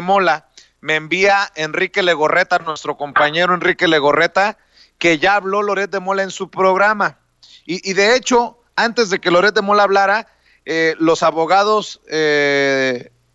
Mola, me envía Enrique Legorreta, nuestro compañero Enrique Legorreta, que ya habló Loret de Mola en su programa. Y de hecho, antes de que Loret de Mola hablara, los abogados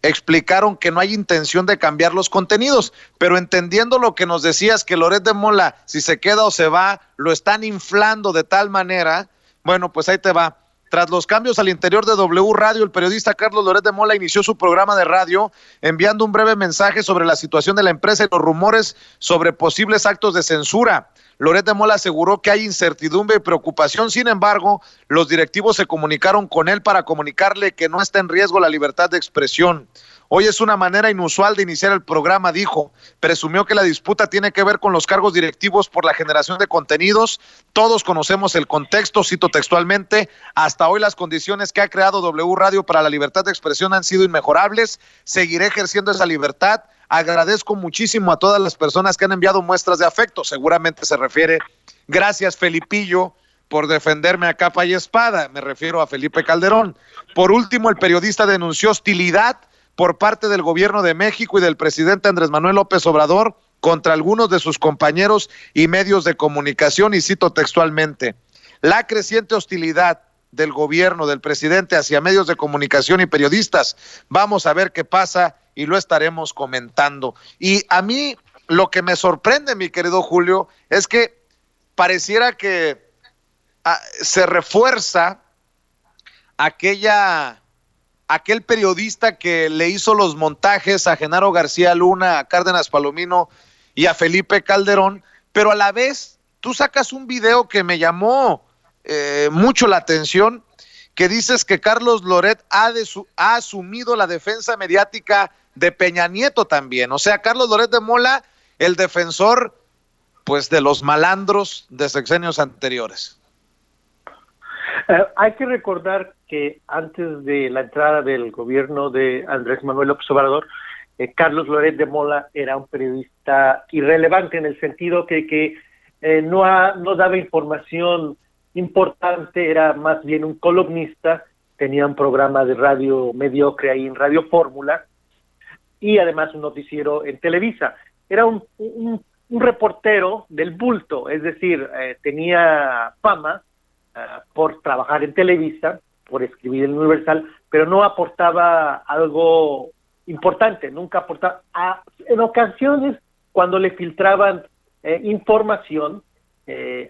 explicaron que no hay intención de cambiar los contenidos, pero entendiendo lo que nos decías, que Loret de Mola, si se queda o se va, lo están inflando de tal manera, bueno, pues ahí te va. Tras los cambios al interior de W Radio, el periodista Carlos Loret de Mola inició su programa de radio enviando un breve mensaje sobre la situación de la empresa y los rumores sobre posibles actos de censura. Loret de Mola aseguró que hay incertidumbre y preocupación, sin embargo, los directivos se comunicaron con él para comunicarle que no está en riesgo la libertad de expresión. Hoy es una manera inusual de iniciar el programa, dijo. Presumió que la disputa tiene que ver con los cargos directivos por la generación de contenidos. Todos conocemos el contexto, cito textualmente, hasta hoy las condiciones que ha creado W Radio para la libertad de expresión han sido inmejorables. Seguiré ejerciendo esa libertad. Agradezco muchísimo a todas las personas que han enviado muestras de afecto. Seguramente se refiere, gracias Felipillo, por defenderme a capa y espada. Me refiero a Felipe Calderón. Por último, el periodista denunció hostilidad por parte del gobierno de México y del presidente Andrés Manuel López Obrador contra algunos de sus compañeros y medios de comunicación, y cito textualmente: la creciente hostilidad del gobierno, del presidente hacia medios de comunicación y periodistas. Vamos a ver qué pasa y lo estaremos comentando. Y a mí lo que me sorprende, mi querido Julio, es que pareciera que se refuerza aquel periodista que le hizo los montajes a Genaro García Luna, a Cárdenas Palomino y a Felipe Calderón, pero a la vez tú sacas un video que me llamó mucho la atención, que dices que Carlos Loret ha asumido la defensa mediática de Peña Nieto también. O sea, Carlos Loret de Mola, el defensor pues de los malandros de sexenios anteriores. Hay que recordar que antes de la entrada del gobierno de Andrés Manuel López Obrador, Carlos Loret de Mola era un periodista irrelevante en el sentido que no daba información importante, era más bien un columnista, tenía un programa de radio mediocre ahí en Radio Fórmula y además un noticiero en Televisa. Era un reportero del bulto, es decir, tenía fama por trabajar en Televisa, por escribir en Universal, pero no aportaba algo importante, nunca aportaba. En ocasiones, cuando le filtraban información,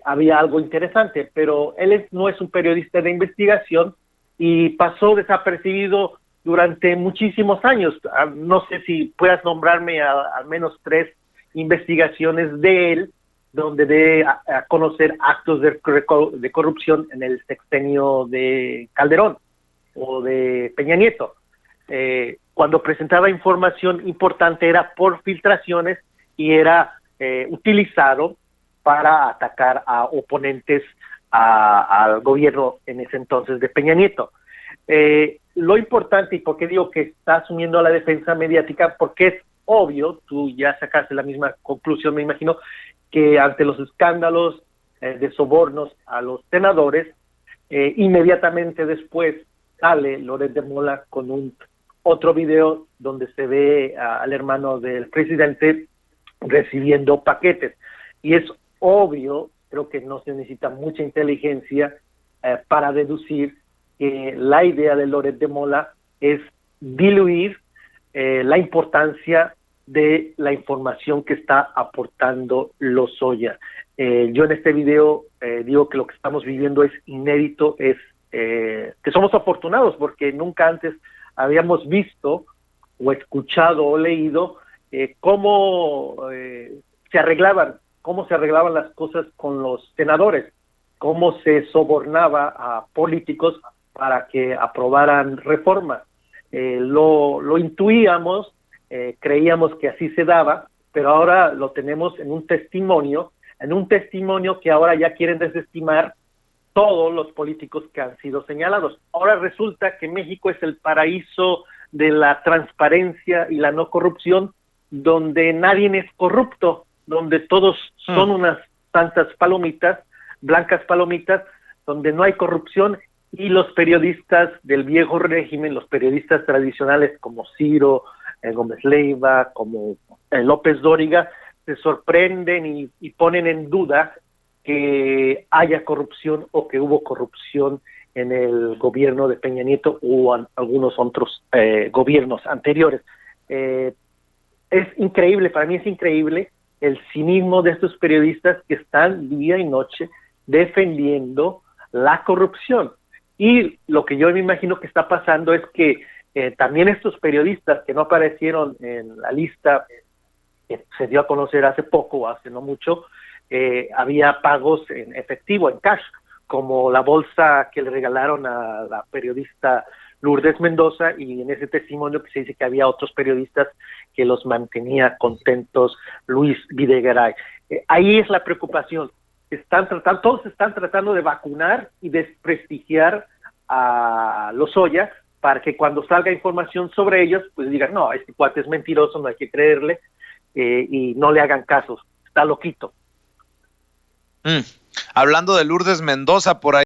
había algo interesante, pero él no es un periodista de investigación y pasó desapercibido durante muchísimos años. No sé si puedas nombrarme al menos 3 investigaciones de él donde dé a conocer actos de corrupción en el sexenio de Calderón o de Peña Nieto. Cuando presentaba información importante era por filtraciones y era utilizado para atacar a oponentes al gobierno en ese entonces de Peña Nieto. Lo importante, y por qué digo que está asumiendo la defensa mediática, porque es obvio, tú ya sacaste la misma conclusión, me imagino, que ante los escándalos de sobornos a los senadores, inmediatamente después sale Loret de Mola con otro video donde se ve al hermano del presidente recibiendo paquetes. Y es obvio, creo que no se necesita mucha inteligencia para deducir que la idea de Loret de Mola es diluir la importancia de la información que está aportando Lozoya. Yo en este video digo que lo que estamos viviendo es inédito, es que somos afortunados porque nunca antes habíamos visto o escuchado o leído cómo se arreglaban las cosas con los senadores, cómo se sobornaba a políticos para que aprobaran reformas. Lo intuíamos, creíamos que así se daba, pero ahora lo tenemos en un testimonio que ahora ya quieren desestimar todos los políticos que han sido señalados. Ahora resulta que México es el paraíso de la transparencia y la no corrupción, donde nadie es corrupto, donde todos son unas santas palomitas, blancas palomitas, donde no hay corrupción, y los periodistas del viejo régimen, los periodistas tradicionales como Ciro, Gómez Leiva, como López Dóriga, se sorprenden y ponen en duda que haya corrupción o que hubo corrupción en el gobierno de Peña Nieto o en algunos otros gobiernos anteriores. Es increíble, para mí es increíble el cinismo de estos periodistas que están día y noche defendiendo la corrupción. Y lo que yo me imagino que está pasando es que también estos periodistas que no aparecieron en la lista que se dio a conocer hace poco, hace no mucho, había pagos en efectivo, en cash, como la bolsa que le regalaron a la periodista Lourdes Mendoza, y en ese testimonio que se dice que había otros periodistas que los mantenía contentos, Luis Videgaray. Ahí es la preocupación. Todos están tratando de vacunar y desprestigiar a Lozoya para que cuando salga información sobre ellos, pues digan, no, este cuate es mentiroso, no hay que creerle, y no le hagan caso, está loquito. Hablando de Lourdes Mendoza, por ahí